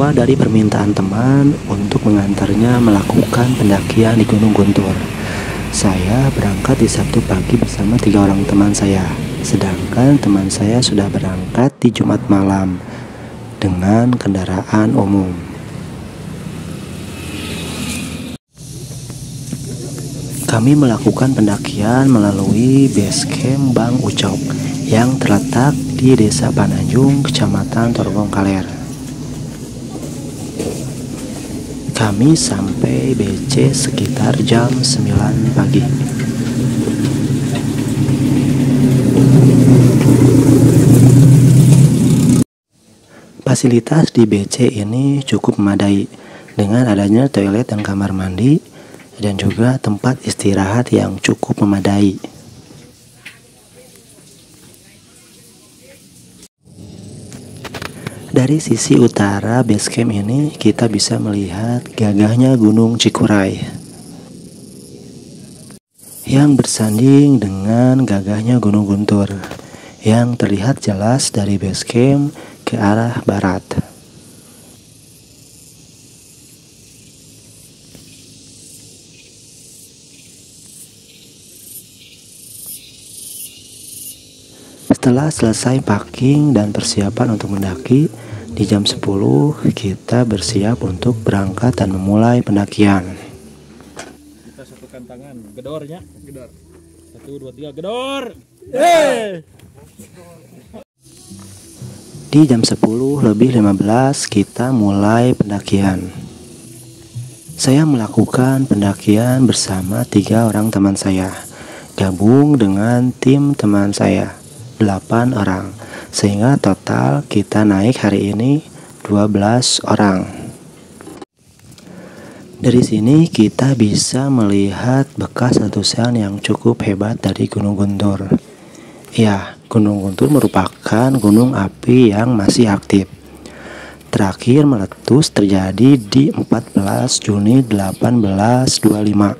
Berawal dari permintaan teman untuk mengantarnya melakukan pendakian di Gunung Guntur, saya berangkat di Sabtu pagi bersama 3 orang teman saya. Sedangkan teman saya sudah berangkat di Jumat malam dengan kendaraan umum. Kami melakukan pendakian melalui base camp Bang Ucok yang terletak di Desa Pananjung, Kecamatan Torgong Kaler. Kami sampai BC sekitar jam 9 pagi. Fasilitas di BC ini cukup memadai dengan adanya toilet dan kamar mandi dan juga tempat istirahat yang cukup memadai. Dari sisi utara base camp ini kita bisa melihat gagahnya Gunung Cikuray yang bersanding dengan gagahnya Gunung Guntur yang terlihat jelas dari base camp ke arah barat. Setelah selesai packing dan persiapan untuk mendaki, di jam 10 kita bersiap untuk berangkat dan memulai pendakian. Kita satukan tangan, gedornya, gedor. 1, 2, 3, gedor. Di jam 10:15 kita mulai pendakian. Saya melakukan pendakian bersama 3 orang teman saya, gabung dengan tim teman saya 8 orang, sehingga total kita naik hari ini 12 orang. Dari sini kita bisa melihat bekas letusan yang cukup hebat dari Gunung Guntur. Ya, Gunung Guntur merupakan gunung api yang masih aktif. Terakhir meletus terjadi di 14 Juni 1825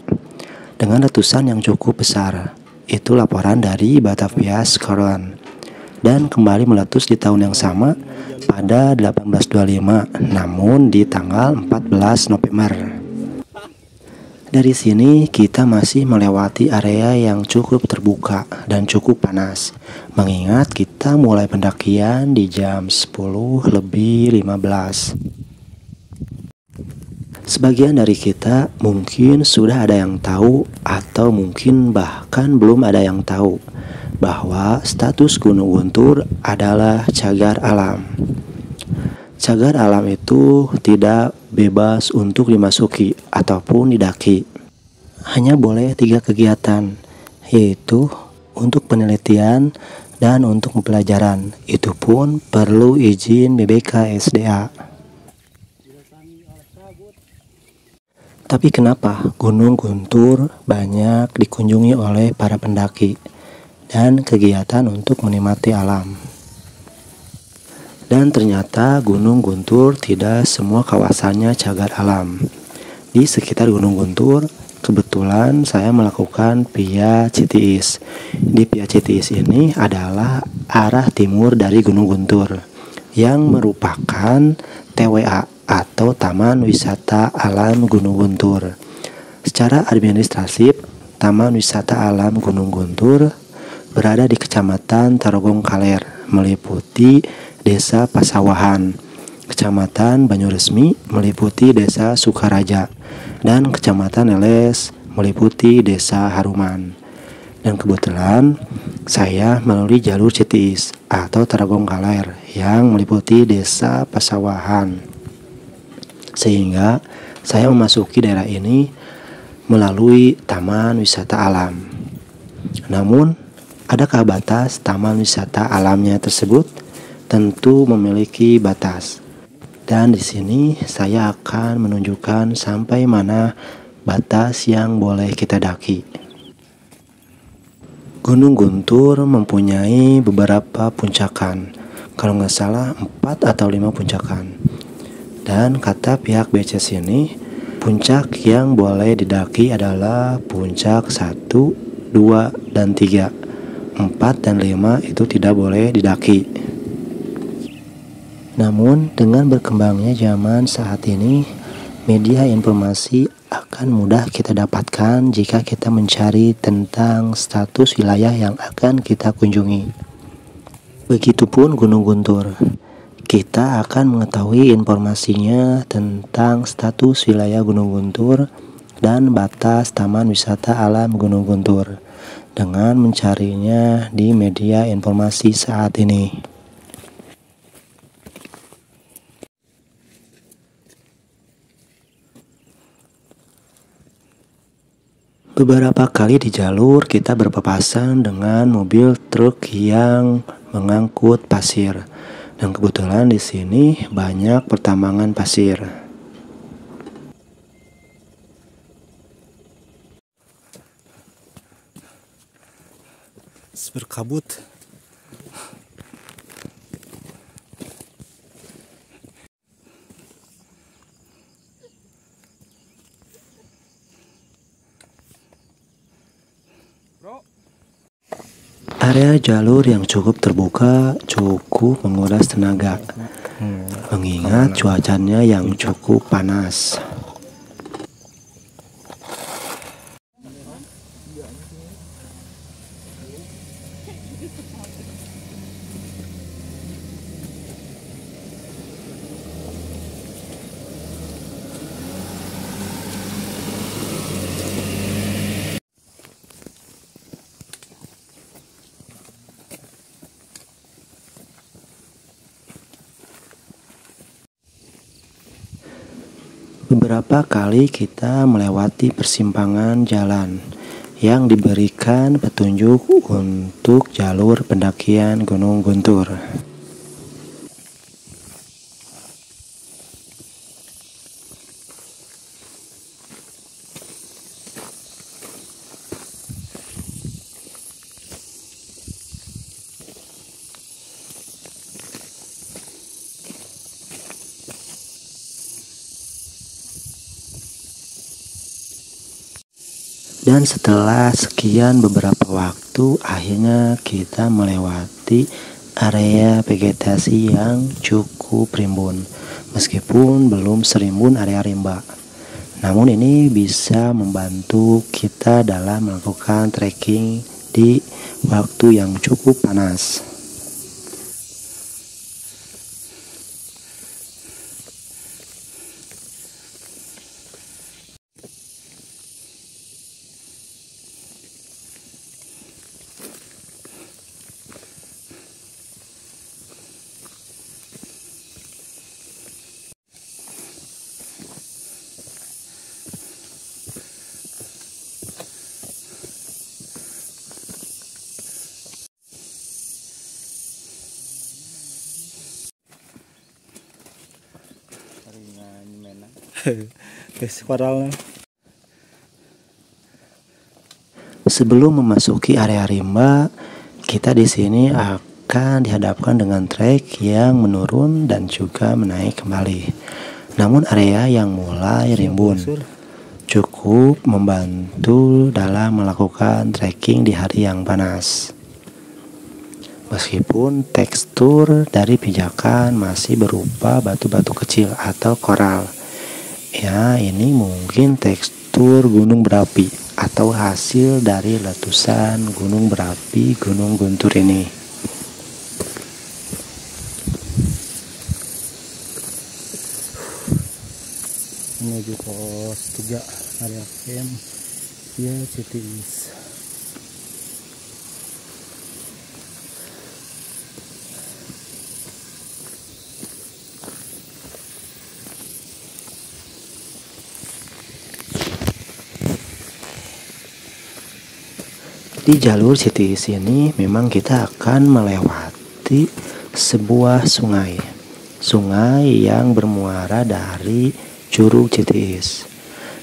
dengan letusan yang cukup besar. Itu laporan dari Batavia Scotland, dan kembali meletus di tahun yang sama pada 1825, namun di tanggal 14 November. Dari sini kita masih melewati area yang cukup terbuka dan cukup panas, mengingat kita mulai pendakian di jam 10:15. Sebagian dari kita mungkin sudah ada yang tahu atau mungkin bahkan belum ada yang tahu bahwa status Gunung Guntur adalah cagar alam. Cagar alam itu tidak bebas untuk dimasuki ataupun didaki. Hanya boleh 3 kegiatan, yaitu untuk penelitian dan untuk pembelajaran. Itu pun perlu izin BBK/SDA. Tapi kenapa Gunung Guntur banyak dikunjungi oleh para pendaki dan kegiatan untuk menikmati alam? Dan ternyata Gunung Guntur tidak semua kawasannya cagar alam. Di sekitar Gunung Guntur, kebetulan saya melakukan Via Citiis. Di Via Citiis ini adalah arah timur dari Gunung Guntur, yang merupakan TWA atau Taman Wisata Alam Gunung Guntur. Secara administratif, Taman Wisata Alam Gunung Guntur berada di Kecamatan Tarogong Kaler, meliputi Desa Pasawahan, Kecamatan Banyuresmi meliputi Desa Sukaraja, dan Kecamatan Leles meliputi Desa Haruman. Dan kebetulan saya melalui jalur Citiis atau Tarogong Kaler yang meliputi Desa Pasawahan, sehingga saya memasuki daerah ini melalui Taman Wisata Alam. Namun, adakah batas taman wisata alamnya tersebut? Tentu memiliki batas. Dan di sini saya akan menunjukkan sampai mana batas yang boleh kita daki. Gunung Guntur mempunyai beberapa puncakan, kalau nggak salah 4 atau 5 puncakan. Dan kata pihak BC sini, puncak yang boleh didaki adalah puncak 1, 2, dan 3. 4 dan 5 itu tidak boleh didaki. Namun dengan berkembangnya zaman saat ini, media informasi akan mudah kita dapatkan jika kita mencari tentang status wilayah yang akan kita kunjungi. Begitupun Gunung Guntur. Kita akan mengetahui informasinya tentang status wilayah Gunung Guntur dan batas Taman Wisata Alam Gunung Guntur dengan mencarinya di media informasi saat ini. Beberapa kali di jalur kita berpapasan dengan mobil truk yang mengangkut pasir. Dan kebetulan di sini banyak pertambangan pasir. Berkabut. Area jalur yang cukup terbuka cukup menguras tenaga, mengingat cuacanya yang cukup panas. Beberapa kali kita melewati persimpangan jalan yang diberikan petunjuk untuk jalur pendakian Gunung Guntur. Dan setelah sekian beberapa waktu, akhirnya kita melewati area vegetasi yang cukup rimbun. Meskipun belum serimbun area rimba, namun ini bisa membantu kita dalam melakukan trekking di waktu yang cukup panas. Sebelum memasuki area rimba, kita di sini akan dihadapkan dengan trek yang menurun dan juga menaik kembali. Namun area yang mulai rimbun cukup membantu dalam melakukan trekking di hari yang panas. Meskipun tekstur dari pijakan masih berupa batu-batu kecil atau koral. Ya, ini mungkin tekstur gunung berapi atau hasil dari letusan gunung berapi Gunung Guntur ini. Menuju pos 3 area camp ya Citis. Di jalur Citis ini memang kita akan melewati sebuah sungai yang bermuara dari Curug Citis.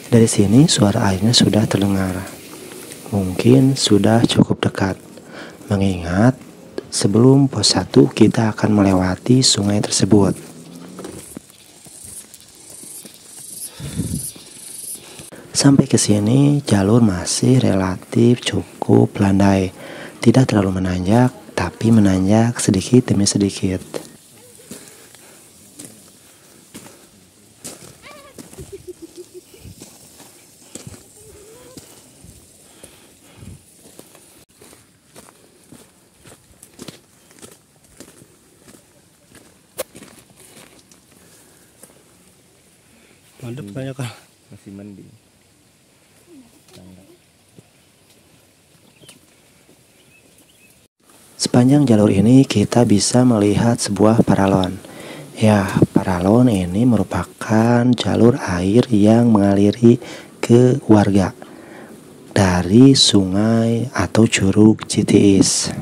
Dari sini suara airnya sudah terdengar. Mungkin sudah cukup dekat. Mengingat sebelum pos 1 kita akan melewati sungai tersebut. Sampai ke sini jalur masih relatif cukup landai, tidak terlalu menanjak, tapi menanjak sedikit demi sedikit. Ada pertanyaan. Masih mandi. Sepanjang jalur ini kita bisa melihat sebuah paralon. Ya, paralon ini merupakan jalur air yang mengaliri ke warga dari sungai atau curug Citiis.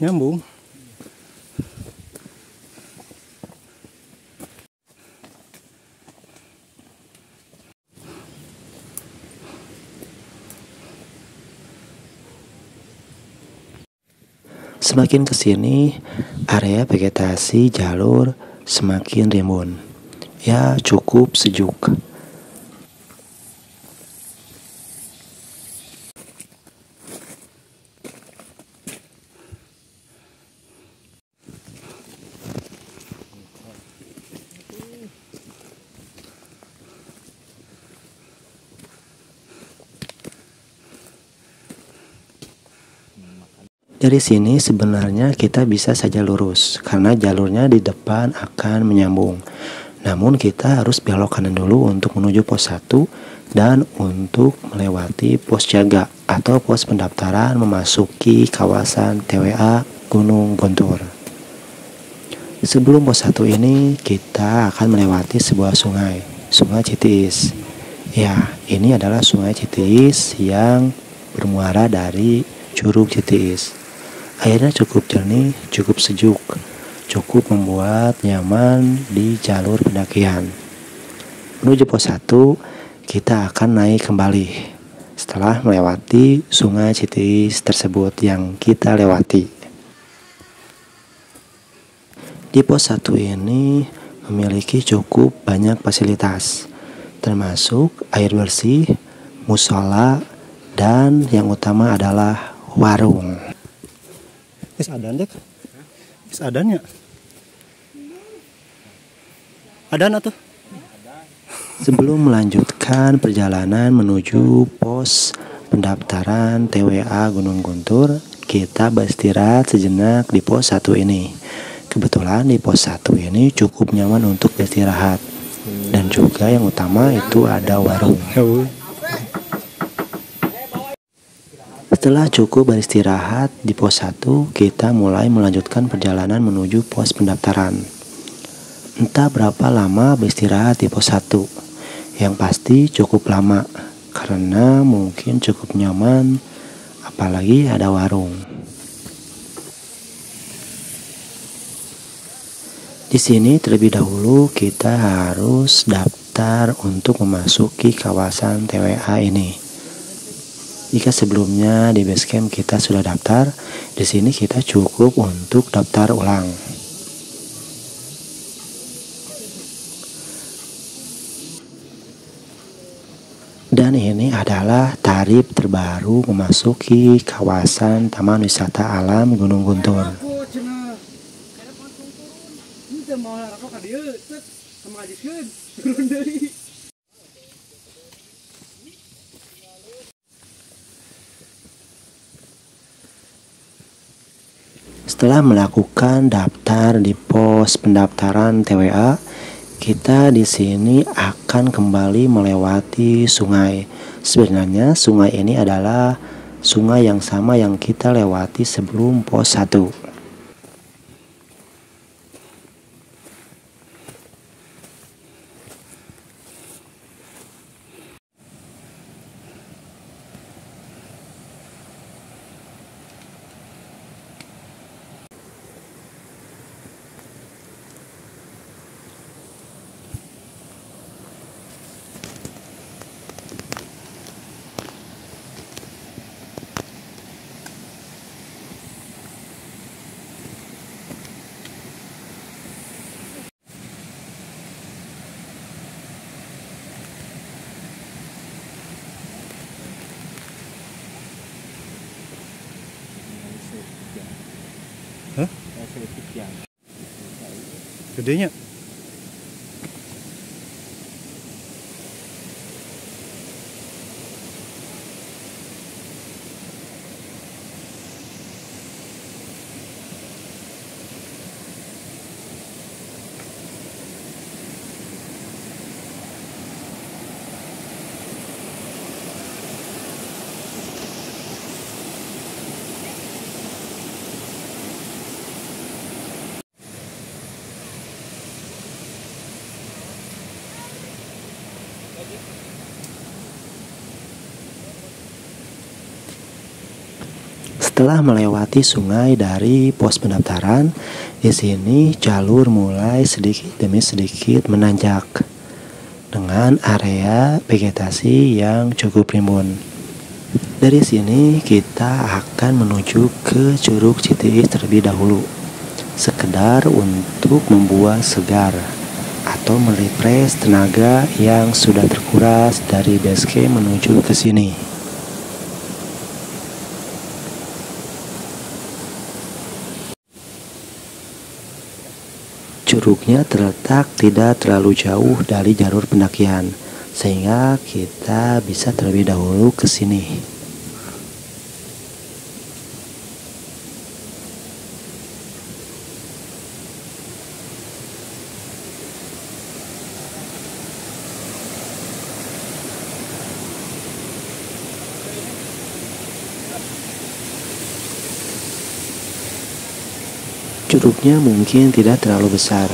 Nyambung. Semakin ke sini, area vegetasi jalur semakin rimbun. Ya, cukup sejuk. Dari sini sebenarnya kita bisa saja lurus karena jalurnya di depan akan menyambung. Namun kita harus belok kanan dulu untuk menuju pos 1 dan untuk melewati pos jaga atau pos pendaftaran memasuki kawasan TWA Gunung Guntur. Sebelum pos 1 ini kita akan melewati sebuah sungai, Sungai Citiis. Ya, ini adalah Sungai Citiis yang bermuara dari Curug Citiis. Airnya cukup jernih, cukup sejuk, cukup membuat nyaman di jalur pendakian. Menuju pos 1, kita akan naik kembali setelah melewati Sungai Citiis tersebut yang kita lewati. Di pos 1 ini memiliki cukup banyak fasilitas, termasuk air bersih, musola, dan yang utama adalah warung. Adan dek, adannya, adan atau? Sebelum melanjutkan perjalanan menuju pos pendaftaran TWA Gunung Guntur, kita beristirahat sejenak di pos 1 ini. Kebetulan di pos 1 ini cukup nyaman untuk beristirahat, dan juga yang utama itu ada warung. Setelah cukup beristirahat di pos 1, kita mulai melanjutkan perjalanan menuju pos pendaftaran. Entah berapa lama beristirahat di pos 1, yang pasti cukup lama, karena mungkin cukup nyaman, apalagi ada warung. Di sini terlebih dahulu kita harus daftar untuk memasuki kawasan TWA ini. Jika sebelumnya di basecamp kita sudah daftar, di sini kita cukup untuk daftar ulang. Dan ini adalah tarif terbaru memasuki kawasan Taman Wisata Alam Gunung Guntur. Setelah melakukan daftar di pos pendaftaran TWA, kita di sini akan kembali melewati sungai. Sebenarnya sungai ini adalah sungai yang sama yang kita lewati sebelum pos 1. Gedenya. Setelah melewati sungai dari pos pendaftaran, di sini jalur mulai sedikit demi sedikit menanjak dengan area vegetasi yang cukup rimbun. Dari sini kita akan menuju ke Curug Citiis terlebih dahulu, sekedar untuk membuat segar atau merefresh tenaga yang sudah terkuras dari base camp menuju ke sini. Curugnya terletak tidak terlalu jauh dari jalur pendakian, sehingga kita bisa terlebih dahulu ke sini. Curugnya mungkin tidak terlalu besar,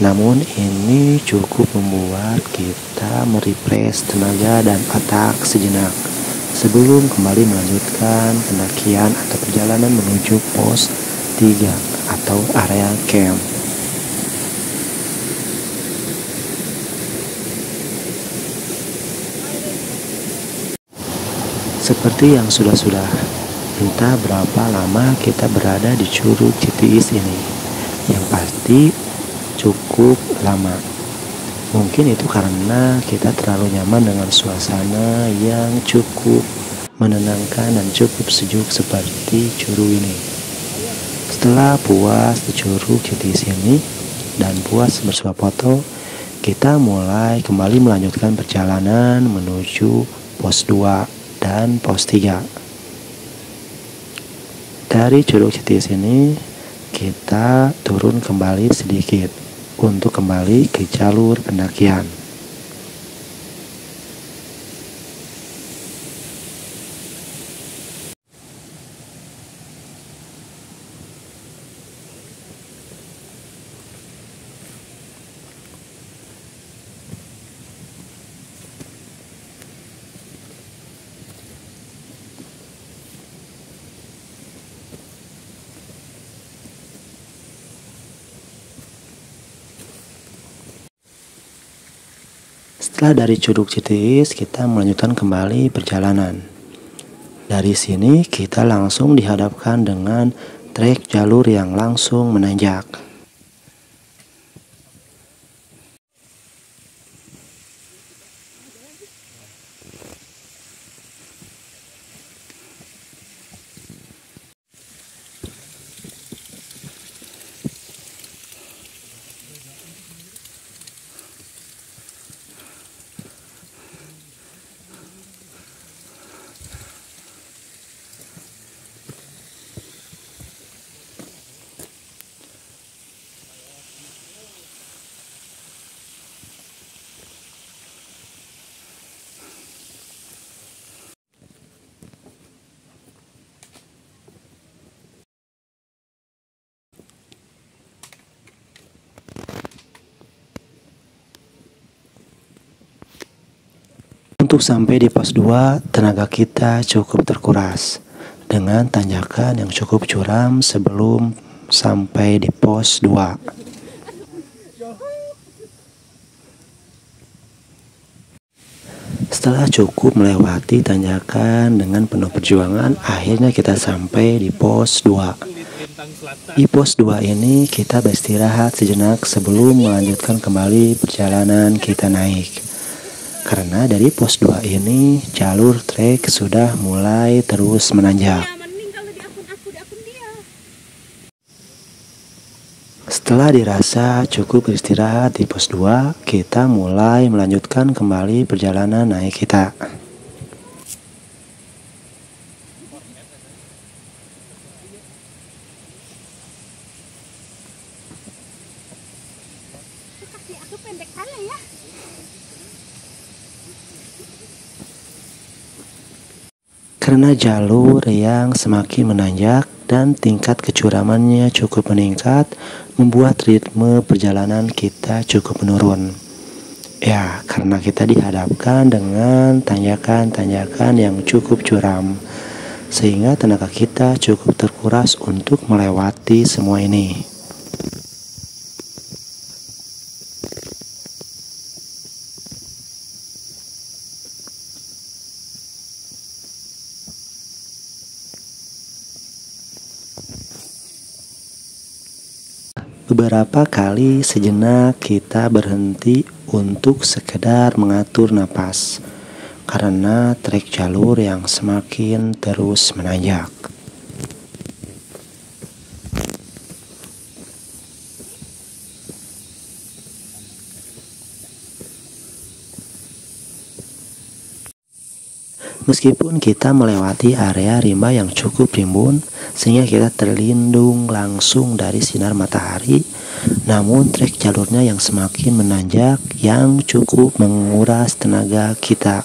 namun ini cukup membuat kita merefresh tenaga dan otak sejenak sebelum kembali melanjutkan pendakian atau perjalanan menuju pos 3 atau area camp. Seperti yang sudah-sudah, entah berapa lama kita berada di Curug Citiis ini. Yang pasti cukup lama. Mungkin itu karena kita terlalu nyaman dengan suasana yang cukup menenangkan dan cukup sejuk seperti curug ini. Setelah puas di Curug Citiis ini dan puas bersuah foto, kita mulai kembali melanjutkan perjalanan menuju pos 2 dan pos 3. Dari Curug Citiis ini kita turun kembali sedikit untuk kembali ke jalur pendakian. Setelah dari Curug Citiis, kita melanjutkan kembali perjalanan. Dari sini kita langsung dihadapkan dengan trek jalur yang langsung menanjak. Untuk sampai di pos 2, tenaga kita cukup terkuras dengan tanjakan yang cukup curam sebelum sampai di pos 2. Setelah cukup melewati tanjakan dengan penuh perjuangan, akhirnya kita sampai di pos 2. Di pos 2 ini kita beristirahat sejenak sebelum melanjutkan kembali perjalanan kita naik. Karena dari pos 2 ini jalur trek sudah mulai terus menanjak. Setelah dirasa cukup beristirahat di pos 2, kita mulai melanjutkan kembali perjalanan naik kita. Kaki aku pendek kali ya. Karena jalur yang semakin menanjak dan tingkat kecuramannya cukup meningkat, membuat ritme perjalanan kita cukup menurun. Ya, karena kita dihadapkan dengan tanjakan-tanjakan yang cukup curam, sehingga tenaga kita cukup terkuras untuk melewati semua ini. Beberapa kali sejenak kita berhenti untuk sekedar mengatur napas karena trek jalur yang semakin terus menanjak. Meskipun kita melewati area rimba yang cukup rimbun, sehingga kita terlindung langsung dari sinar matahari, namun trek jalurnya yang semakin menanjak yang cukup menguras tenaga kita.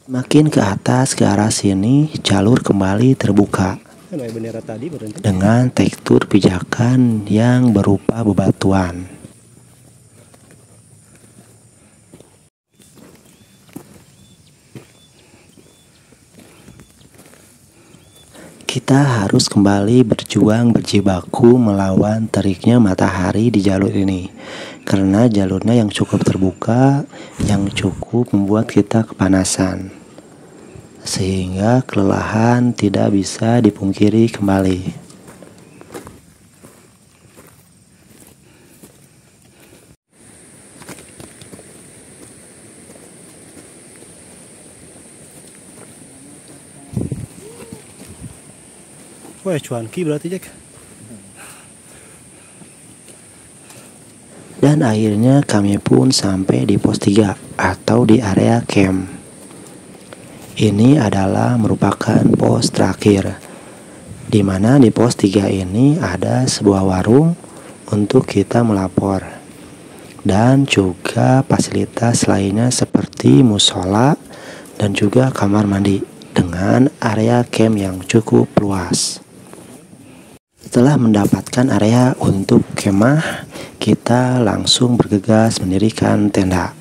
Makin ke atas ke arah sini, jalur kembali terbuka dengan tekstur pijakan yang berupa bebatuan. Kita harus kembali berjuang berjibaku melawan teriknya matahari di jalur ini, karena jalurnya yang cukup terbuka, yang cukup membuat kita kepanasan, sehingga kelelahan tidak bisa dipungkiri kembali. Wah, cuanki berarti Jack. Dan akhirnya kami pun sampai di pos 3 atau di area camp. Ini adalah merupakan pos terakhir, di mana di pos 3 ini ada sebuah warung untuk kita melapor, dan juga fasilitas lainnya seperti musola dan juga kamar mandi dengan area camp yang cukup luas. Setelah mendapatkan area untuk kemah, kita langsung bergegas mendirikan tenda.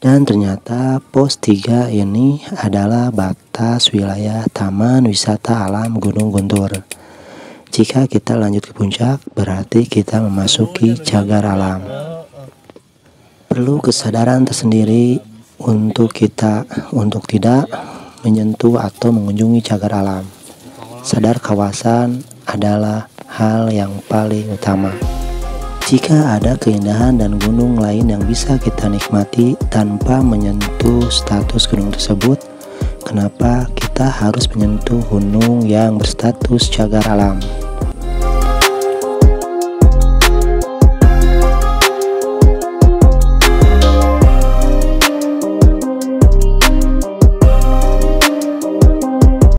Dan ternyata pos 3 ini adalah batas wilayah Taman Wisata Alam Gunung Guntur. Jika kita lanjut ke puncak, berarti kita memasuki cagar alam. Perlu kesadaran tersendiri untuk tidak menyentuh atau mengunjungi cagar alam. Sadar kawasan adalah hal yang paling utama. Jika ada keindahan dan gunung lain yang bisa kita nikmati tanpa menyentuh status gunung tersebut, kenapa kita harus menyentuh gunung yang berstatus cagar alam?